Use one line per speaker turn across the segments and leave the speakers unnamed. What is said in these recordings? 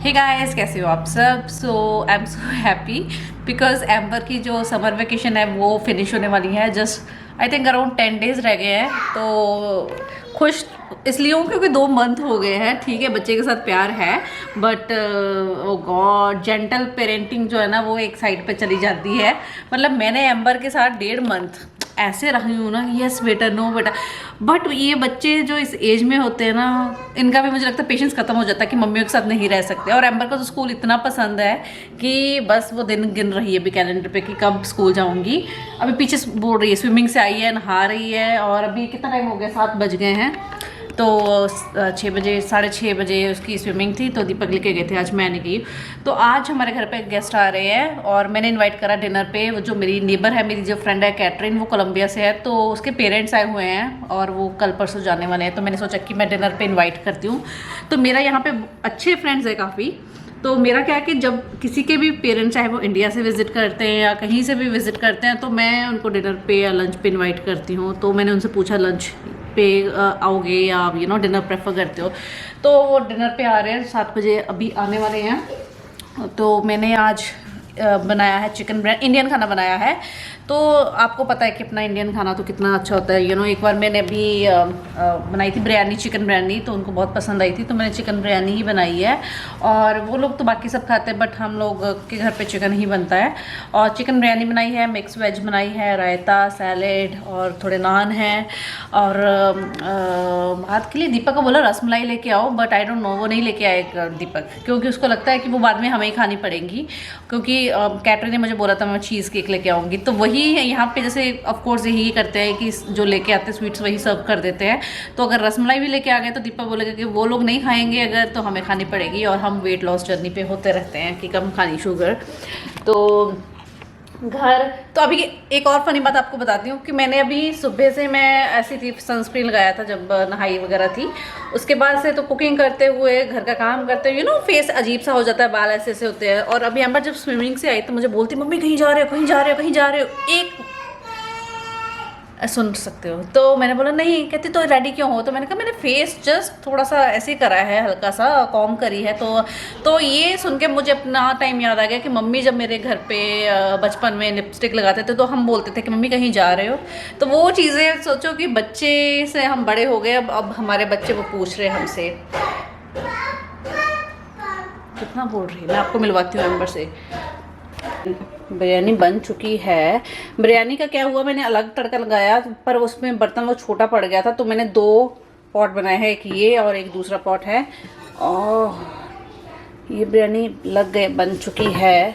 Hey guys, कैसे हो आप सब। So I am so happy because एम्बर की जो समर वेकेशन है वो फिनिश होने वाली है। Just I think around 10 days रह गए हैं। तो खुश इसलिए हूँ क्योंकि 2 मंथ हो गए हैं। ठीक है, बच्चे के साथ प्यार है but oh god, gentle parenting जो है ना वो एक साइड पे चली जाती है। मतलब मैंने एम्बर के साथ 1.5 मंथ ऐसे रही हूँ ना कि यस बेटा नो बेटा, बट ये बच्चे जो इस एज में होते हैं ना, इनका भी मुझे लगता है पेशेंस खत्म हो जाता है कि मम्मियों के साथ नहीं रह सकते। और एम्बर को तो स्कूल इतना पसंद है कि बस वो दिन गिन रही है अभी कैलेंडर पे कि कब स्कूल जाऊंगी। अभी पीछे बोल रही है, स्विमिंग से आई है, नहा रही है। और अभी कितना टाइम हो गया, 7 बज गए हैं। तो 6 बजे 6:30 बजे उसकी स्विमिंग थी तो दीपक लेके गए थे, आज मैं नहीं गई। तो आज हमारे घर पे गेस्ट आ रहे हैं और मैंने इनवाइट करा डिनर पे। वो जो मेरी नेबर है, मेरी जो फ्रेंड है कैटरीन, वो कोलंबिया से है, तो उसके पेरेंट्स आए हुए हैं और वो कल परसों जाने वाले हैं। तो मैंने सोचा कि मैं डिनर पे इन्वाइट करती हूँ। तो मेरा यहाँ पे अच्छे फ्रेंड्स है काफ़ी। तो मेरा क्या है कि जब किसी के भी पेरेंट्स चाहे वो इंडिया से विजिट करते हैं या कहीं से भी विजिट करते हैं तो मैं उनको डिनर पे या लंच पे इनवाइट करती हूँ। तो मैंने उनसे पूछा लंच पे आओगे या डिनर प्रेफर करते हो। तो वो डिनर पे आ रहे हैं, 7 बजे अभी आने वाले हैं। तो मैंने आज बनाया है चिकन बिरयानी, इंडियन खाना बनाया है। तो आपको पता है कि अपना इंडियन खाना तो कितना अच्छा होता है। एक बार मैंने अभी बनाई थी बिरयानी, चिकन बिरयानी, तो उनको बहुत पसंद आई थी। तो मैंने चिकन बिरयानी ही बनाई है। और वो लोग तो बाकी सब खाते हैं बट हम लोग के घर पे चिकन ही बनता है। और चिकन बिरयानी बनाई है, मिक्स वेज बनाई है, रायता, सैलेड और थोड़े नान हैं। और बात के लिए दीपक को बोला रसमलाई लेके आओ, बट आई डोंट नो वो नहीं लेके आए दीपक, क्योंकि उसको लगता है कि वो बाद में हमें ही खानी पड़ेंगी। क्योंकि कैटरीन ने मुझे बोला था मैं चीज़ केक लेके आऊँगी। तो वही है यहाँ पे, जैसे ऑफ कोर्स यही करते हैं कि जो लेके आते हैं स्वीट्स वही सर्व कर देते हैं। तो अगर रसमलाई भी लेके आ गए तो दीपक बोलेगा कि वो लोग नहीं खाएंगे अगर, तो हमें खानी पड़ेगी। और हम वेट लॉस जर्नी पे होते रहते हैं कि कम खानी शुगर। तो घर तो अभी एक और फनी बात आपको बताती हूँ कि मैंने अभी सुबह से मैं ऐसी थी, सनस्क्रीन लगाया था जब नहाई वगैरह थी। उसके बाद से तो कुकिंग करते हुए, घर का काम करते हुए फेस अजीब सा हो जाता है, बाल ऐसे ऐसे होते हैं। और अभी एम्बर जब स्विमिंग से आई तो मुझे बोलती मम्मी कहीं जा रहे हो, कहीं जा रहे हो, कहीं जा रहे हो, एक सुन सकते हो। तो मैंने बोला नहीं, कहती तो रेडी क्यों हो। तो मैंने कहा मैंने फेस जस्ट थोड़ा सा ऐसे ही करा है, हल्का सा कॉम करी है। तो ये सुन के मुझे अपना टाइम याद आ गया कि मम्मी जब मेरे घर पे बचपन में लिपस्टिक लगाते थे तो हम बोलते थे कि मम्मी कहीं जा रहे हो। तो वो चीज़ें सोचो कि बच्चे से हम बड़े हो गए, अब हमारे बच्चे वो पूछ रहे हैं हमसे। कितना बोल रही है, मैं आपको मिलवाती हूँ एम्बर से। बिरयानी बन चुकी है। बिरयानी का क्या हुआ, मैंने अलग तड़का लगाया पर उसमें बर्तन वो छोटा पड़ गया था, तो मैंने 2 पॉट बनाए हैं, एक ये और एक दूसरा पॉट है। और ये बिरयानी लग गए, बन चुकी है।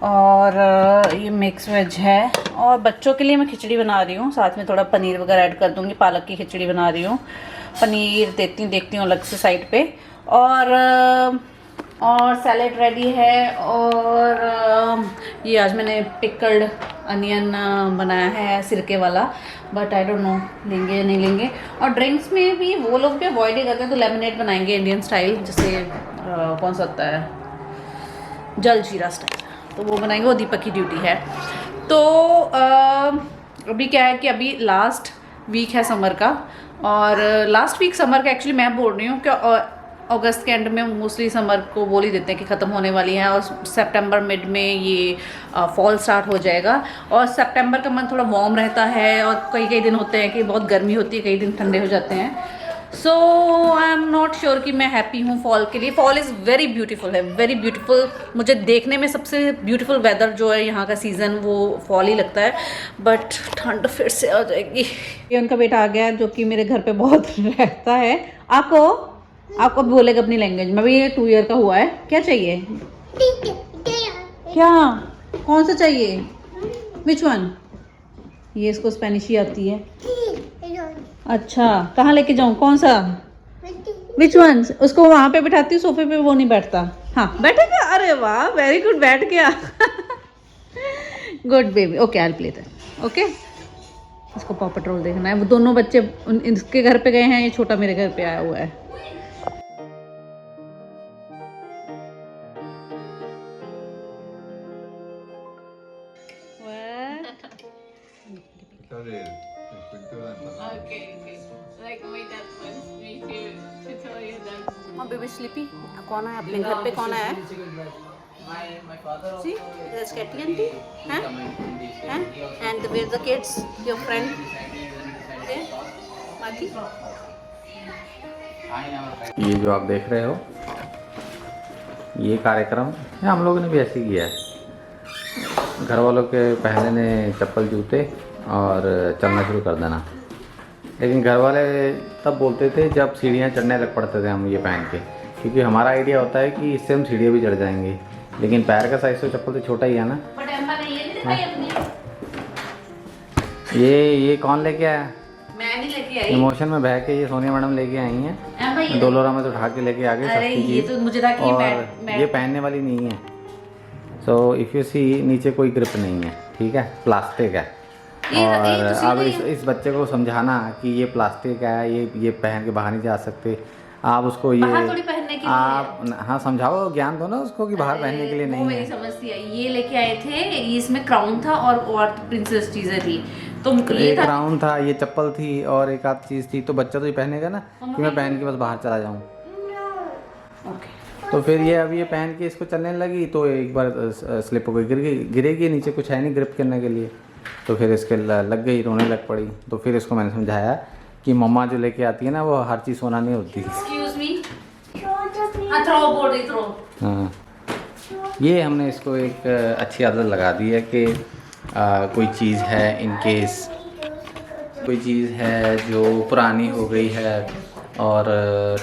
और ये मिक्स वेज है। और बच्चों के लिए मैं खिचड़ी बना रही हूँ, साथ में थोड़ा पनीर वगैरह ऐड कर दूँगी। पालक की खिचड़ी बना रही हूँ, पनीर देखती हूँ अलग से साइड पे। और सैलेड रेडी है। और ये आज मैंने पिकल्ड अनियन बनाया है, सिरके वाला, बट आई डोंट नो लेंगे या नहीं लेंगे। और ड्रिंक्स में भी वो लोग भी अवॉइड ही करते हैं, तो लेमनेड बनाएंगे इंडियन स्टाइल, जैसे कौन सा होता है, जल जीरा स्टाइल, तो वो बनाएंगे। वो दीपक की ड्यूटी है। तो अभी क्या है कि अभी लास्ट वीक है समर का। और लास्ट वीक समर का एक्चुअली मैं बोल रही हूँ कि अगस्त के एंड में मोस्टली समर को बोल ही देते हैं कि ख़त्म होने वाली है। और सितंबर मिड में ये फॉल स्टार्ट हो जाएगा। और सितंबर का मंथ थोड़ा वार्म रहता है और कई दिन होते हैं कि बहुत गर्मी होती है, कई दिन ठंडे हो जाते हैं। सो आई एम नॉट श्योर कि मैं हैप्पी हूँ फॉल के लिए। फॉल इज़ वेरी ब्यूटीफुल है, वेरी ब्यूटीफुल। मुझे देखने में सबसे ब्यूटीफुल वेदर जो है यहाँ का सीज़न वो फॉल ही लगता है। बट ठंड फिर से आ जाएगी। ये उनका बेटा आ गया जो कि मेरे घर पे बहुत रहता है। आपको भी बोलेगा अपनी लैंग्वेज में। भी ये 2 ईयर का हुआ है। क्या चाहिए, क्या कौन सा चाहिए, विच वन। ये इसको स्पेनिश ही आती है। अच्छा, कहाँ लेके जाऊँ, कौन सा, विच वन। उसको वहाँ पे बिठाती हूँ सोफे पे, वो नहीं बैठता। हाँ बैठेगा, अरे वाह वेरी गुड, बैठ गया। Good baby, okay I will play that, okay. इसको पॉ पेट्रोल देखना है। वो दोनों बच्चे इसके घर पे गए हैं, ये छोटा मेरे घर पे आया हुआ है। Okay. Like my dad wants me to tell you that हाँ बेबी स्लीपी। कौन है अपने घर पे, कौन है? See, there's Katy aunty, huh? And where's the kids? Your friend? Okay, Mati.
ये जो आप देख रहे हो, ये कार्यक्रम हम लोगों ने भी ऐसे ही किया है। घर वालों के पहनने ने चप्पल जूते और चलना शुरू कर देना। लेकिन घर वाले तब बोलते थे जब सीढ़ियाँ चढ़ने लग पड़ते थे हम ये पहन के, क्योंकि हमारा आइडिया होता है कि इससे हम सीढ़ियाँ भी चढ़ जाएंगे। लेकिन पैर का साइज तो चप्पल तो छोटा ही है ना। ये कौन लेके आया?
मैं नहीं लेके आई।
इमोशन में बह के ये सोनिया मैडम लेके आई हैं। डोलोरा में तो उठा के लेके आ गए।
अरे ये तो मुझे था कि
और ये पहनने वाली नहीं है। सो इफ़ यू सी, नीचे कोई ग्रिप नहीं है, ठीक है, प्लास्टिक है। और अब इस बच्चे को समझाना कि ये प्लास्टिक है, ये पहन के बाहर नहीं जा सकते। आप उसको ये
थोड़ी पहनने के
आप लिए। हाँ समझाओ, ज्ञान दो ना उसको कि बाहर पहनने के लिए नहीं है।
मेरी समझती है। ये लेके आए थे, इसमें क्राउन था और प्रिंसेस चीजें थी। तो ये
एक क्राउन था, ये चप्पल थी और एक आध चीज़ थी। तो बच्चा तो ये पहनेगा ना कि मैं पहन के बस बाहर चला जाऊँ। तो फिर ये अब ये पहन के इसको चलने लगी तो एक बार स्लिप हो गई, गिरेगी नीचे, कुछ है नहीं ग्रिप करने के लिए। तो फिर इसके लग गई, रोने लग पड़ी। तो फिर इसको मैंने समझाया कि मम्मा जो लेके आती है ना वो हर चीज़ सोना नहीं होती। हाँ, ये हमने इसको एक अच्छी आदत लगा दी है कि कोई चीज़ है, इन केस कोई चीज़ है जो पुरानी हो गई है और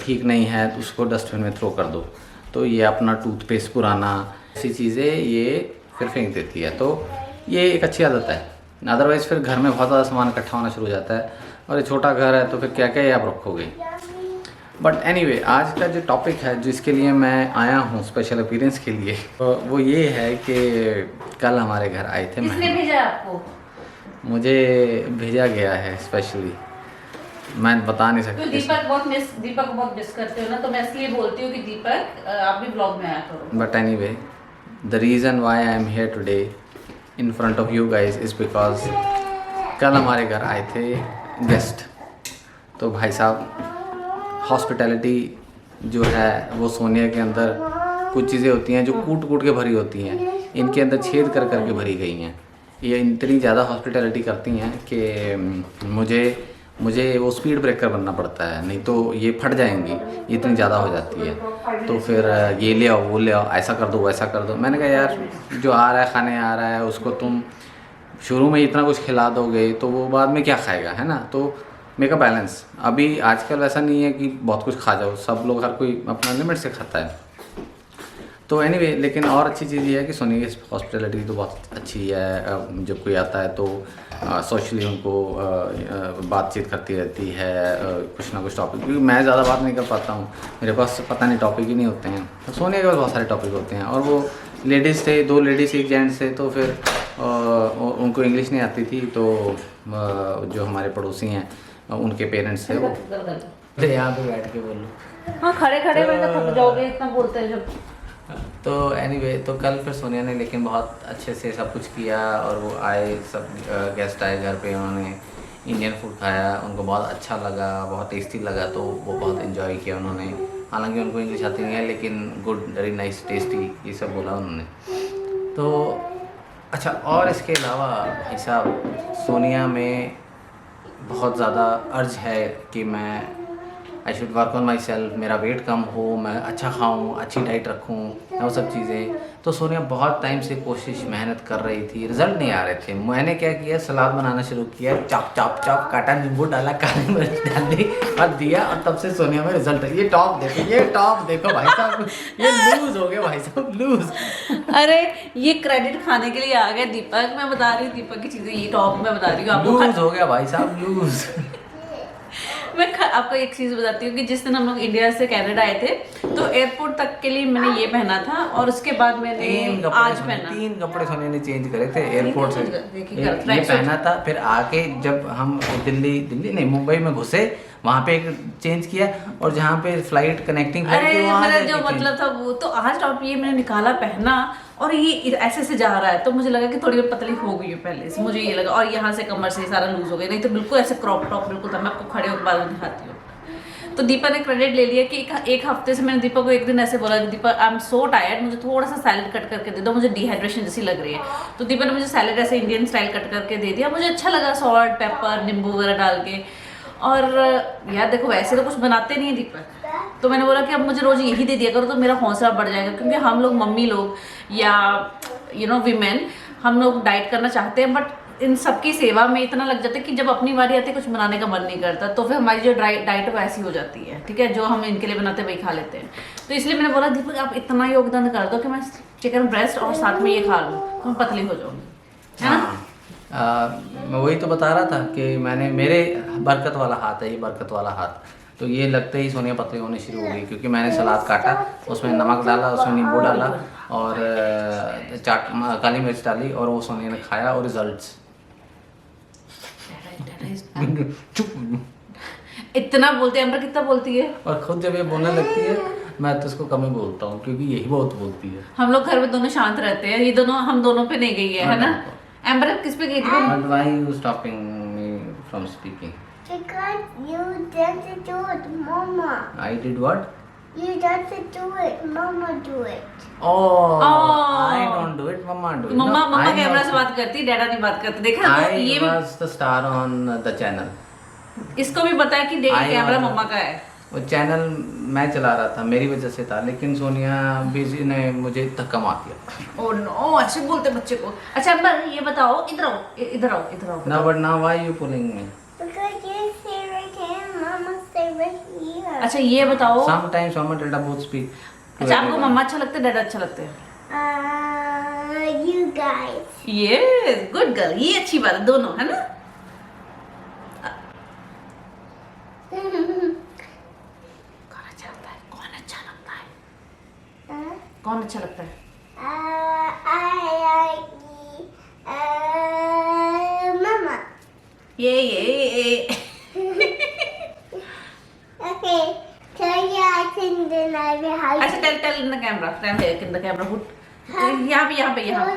ठीक नहीं है तो उसको डस्टबिन में थ्रो कर दो। तो ये अपना टूथपेस्ट पुराना, ऐसी चीज़ें ये फिर फेंक देती है। तो ये एक अच्छी आदत है। अदरवाइज़ फिर घर में बहुत ज़्यादा सामान इकट्ठा होना शुरू हो जाता है और ये छोटा घर है तो फिर क्या क्या ये आप रखोगे। बट एनीवे, आज का जो टॉपिक है जिसके लिए मैं आया हूँ स्पेशल अपीयरेंस के लिए, तो वो ये है कि कल हमारे घर आए थे।
किसने भेजा आपको?
मुझे भेजा गया है स्पेशली, मैं बता नहीं सकती।
तो दीपक को बहुत मिस करते हो ना, तो मैं इसलिए बोलती हूँ कि दीपक आप भी ब्लॉग में आया करो।
But anyway, the reason why I am here today in front of you guys is because कल हमारे घर आए थे गेस्ट। तो भाई साहब, हॉस्पिटैलिटी जो है वो सोनिया के अंदर कुछ चीज़ें होती हैं जो कूट कूट के भरी होती हैं, इनके अंदर छेद कर कर के भरी गई हैं। ये इतनी ज़्यादा हॉस्पिटैलिटी करती हैं कि मुझे वो स्पीड ब्रेकर बनना पड़ता है, नहीं तो ये फट जाएंगी, ये इतनी ज़्यादा हो जाती है। तो फिर ये ले आओ, वो ले आओ, ऐसा कर दो, वैसा कर दो। मैंने कहा यार, जो आ रहा है खाने आ रहा है उसको तुम शुरू में इतना कुछ खिला दोगे तो वो बाद में क्या खाएगा, है ना। तो मेक अ बैलेंस। अभी आजकल ऐसा नहीं है कि बहुत कुछ खा जाओ, सब लोग, हर कोई अपना लिमिट से खाता है। तो एनीवे, लेकिन और अच्छी चीज़ ये है कि सोनी की हॉस्पिटैलिटी तो बहुत अच्छी है। जब कोई आता है तो सोशली उनको बातचीत करती रहती है, कुछ ना कुछ टॉपिक, क्योंकि मैं ज़्यादा बात नहीं कर पाता हूँ, मेरे पास पता नहीं टॉपिक ही नहीं होते हैं। तो सोनिया के पास बहुत सारे टॉपिक होते हैं। और वो लेडीज़ थे, 2 लेडीज़ 1 जेंट्स थे, तो फिर उनको इंग्लिश नहीं आती थी। तो जो हमारे पड़ोसी हैं उनके पेरेंट्स थे, वो यहाँ पे बैठ के बोलो।
हाँ, खड़े खड़े में थक जाओगे, इतना बोलते हैं जब।
तो एनीवे, तो कल फिर सोनिया ने लेकिन बहुत अच्छे से सब कुछ किया और वो आए, सब गेस्ट आए घर पे, उन्होंने इंडियन फूड खाया, उनको बहुत अच्छा लगा, बहुत टेस्टी लगा। तो वो बहुत इन्जॉय किया उन्होंने। हालांकि उनको इंग्लिश आती नहीं है, लेकिन गुड, वेरी नाइस, टेस्टी, ये सब बोला उन्होंने। तो अच्छा, और इसके अलावा भाई साहब, सोनिया में बहुत ज़्यादा अर्ज है कि मैं I should work on my self, मेरा वेट कम हो, मैं अच्छा खाऊं, अच्छी डाइट रखूं, वो सब चीज़ें। तो सोनिया बहुत टाइम से कोशिश, मेहनत कर रही थी, रिजल्ट नहीं आ रहे थे। मैंने क्या किया, सलाद बनाना शुरू किया, चॉप चॉप चॉप काटा, नींबू डाला, काली मिर्च डाल दी और दिया, और तब से सोनिया में रिजल्ट है। ये टॉप देखो, ये टॉप देखो भाई साहब, ये लूज हो गया भाई साहब, लूज।
अरे ये क्रेडिट खाने के लिए आ गया दीपक। मैं बता रही हूँ दीपक की चीज़ें, ये टॉप मैं बता रही हूँ आपको।
लूज हो गया भाई साहब, लूज।
मैं आपको एक चीज़ बताती हूँ कि जिस दिन हम लोग इंडिया से कनाडा आए थे तो एयरपोर्ट तक के लिए मैंने ये पहना था और उसके बाद मैंने आज पहना।
3 कपड़े सोनिया ने चेंज करे थे एयरपोर्ट से। ये पहना था, फिर आके जब हम दिल्ली नहीं मुंबई में घुसे, वहाँ पे एक चेंज किया, और जहाँ पे फ्लाइट कनेक्टिंग
मेरा जो मतलब था वो, तो आज टॉप ये मैंने निकाला, पहना, और ये ऐसे से जा रहा है। तो मुझे लगा कि थोड़ी पतली हो गई है पहले से, मुझे ये लगा। और यहाँ से कमर से सारा लूज हो गया, नहीं तो बिल्कुल ऐसे क्रॉप टॉप बिल्कुल था। मैं आपको खड़े होकर बाद में दिखाती हूँ। तो दीपा ने क्रेडिट ले लिया कि एक हफ्ते से मैंने दीपा को एक दिन ऐसे बोला कि दीपा आई एम सो टायर्ड, मुझे थोड़ा सा सैलेड कट करके दे दो, मुझे डिहाइड्रेशन जैसी लग रही है। तो दीपा ने मुझे सैलेड ऐसे इंडियन स्टाइल कट करके दे दिया, मुझे अच्छा लगा, सॉल्ट पेपर नींबू वगैरह डाल के। और यार देखो वैसे तो कुछ बनाते नहीं है दीपक, तो मैंने बोला कि अब मुझे रोज यही दे दिया करो तो मेरा हौसला बढ़ जाएगा, क्योंकि हम लोग मम्मी लोग या वीमेन हम लोग डाइट करना चाहते हैं, बट इन सबकी सेवा में इतना लग जाता है कि जब अपनी बारी आती है कुछ बनाने का मन नहीं करता, तो फिर हमारी जो डाइट है वो ऐसी हो जाती है, ठीक है, जो हम इनके लिए बनाते हैं वही खा लेते हैं। तो इसलिए मैंने बोला दीपक आप इतना योगदान कर दो कि मैं चिकन ब्रेस्ट और साथ में ये खा लूँ तो मैं पतली हो जाऊंगी, है ना।
मैं वही तो बता रहा था कि मैंने, मेरे बरकत वाला हाथ है ये, बरकत वाला हाथ, तो ये लगते ही सोनिया पतली होनी शुरू हो गई, क्योंकि मैंने सलाद काटा, उसमें नमक डाला, उसमें नींबू डाला और चाट काली मिर्च डाली, और वो सोनिया ने खाया और रिजल्ट्स चुप।
इतना बोलते हैं, अमर कितना बोलती है,
और खुद जब ये बोलने लगती है मैं तो उसको कम ही बोलता हूँ, क्योंकि यही बहुत बोलती है।
हम लोग घर में दोनों शांत रहते हैं, ये दोनों हम दोनों पे नहीं गई है ना। एम्बर किस पे गई थी?
But why you stopping me from speaking?
Because you didn't do it, Mama.
I did what?
You didn't do it, Mama do it.
Oh,
Oh.
I don't do it, Mama do it.
Mama
No,
mama
I
camera
was-
से बात करती है, डैडा नहीं बात करते, देखा
I
तो ये
was the star on the channel.
इसको भी पता है कि
I
कैमरा
was-
मम्मा का है।
वो चैनल मैं चला रहा था, मेरी वजह से था, लेकिन सोनिया बीजी ने मुझे धक्का मार दिया।
ओह नो, ऐसे बोलते बच्चे को। अच्छा अम्बर ये बताओ, इधर आओ इधर आओ इधर आओ।
Now but now why you pulling me?
Because you stay right here, Mama stay right here.
अच्छा ये बताओ,
Sometimes Mama Tilda both speak. to
अच्छा आपको
everyone.
मम्मा अच्छा लगता है डैडा अच्छा लगता है?
You guys.
Yes good girl, ये अच्छी बात है, दोनों है ना। कौन अच्छा लगता है, कौन अच्छा लगता है, कौन अच्छा लगता है?
I like Mama.
ये
Okay. Tell you I think then I will hide.
अच्छा tell in the camera, tell in the camera hood, यहाँ पे
Told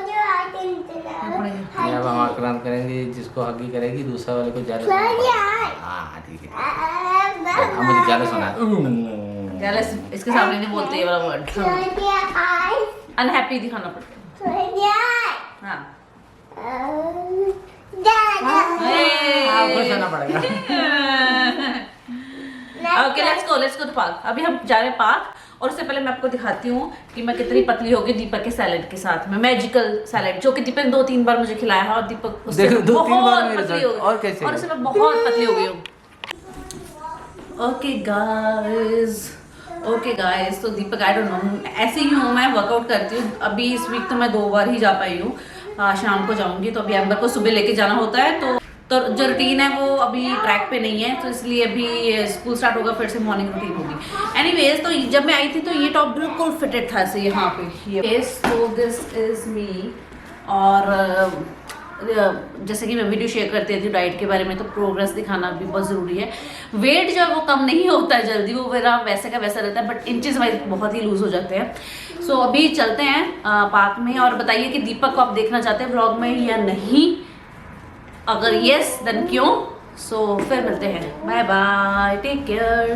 you I think then I will
ये अब हम आक्रांत करेंगे, जिसको हगी करेगी दूसरा वाले को जेलस।
Tell you I.
हाँ ठीक है। अब मुझे जेलस होना है।
जेलस इसके सामने नहीं बोलते ये वाला word,
Told you I.
Unhappy दिखाना पड़ता है।
Told you I.
हाँ
Dada.
हाँ, खुश होना पड़ेगा।
Okay let's go to park. अभी हम जा रहे हैं पार्क, और उससे पहले मैं आपको दिखाती हूँ कि मैं कितनी पतली हो गई दीपक के सैलेड के साथ में, मैजिकल सैलेड जो कि दीपक ने 2-3 बार मुझे खिलाया है, और दीपक उससे
देखो, 2-3 बार
बहुत
मेरे
पतली
साथ,
हो गई,
और कैसे?
और उससे मैं बहुत पतली हो गई हूँ। ओके गाइस, तो दीपक आई डोंट नो, ऐसे ही हूँ मैं, वर्कआउट करती हूँ। अभी इस वीक तो मैं 2 बार ही जा पाई हूँ, शाम को जाऊंगी, तो अभी एम्बर को सुबह लेके जाना होता है, तो जो रूटीन है वो अभी ट्रैक पे नहीं है, तो इसलिए अभी स्कूल स्टार्ट होगा, फिर से मॉर्निंग रूटीन होगी। एनीवेज, तो जब मैं आई थी तो ये टॉप बिल्कुल फिटेड था ऐसे यहाँ पे, ये तो दिस इज मी। और जैसे कि मैं वीडियो शेयर करती थी डाइट के बारे में, तो प्रोग्रेस दिखाना भी बहुत ज़रूरी है। वेट जो है वो कम नहीं होता है जल्दी, वो मेरा वैसे का वैसा रहता है, बट इंचेस वाइज बहुत ही लूज हो जाते हैं। सो अभी चलते हैं पार्क में, और बताइए कि दीपक को आप देखना चाहते हैं ब्लॉग में या नहीं, अगर यस देन क्यों। सो फिर मिलते हैं, बाय बाय, टेक केयर।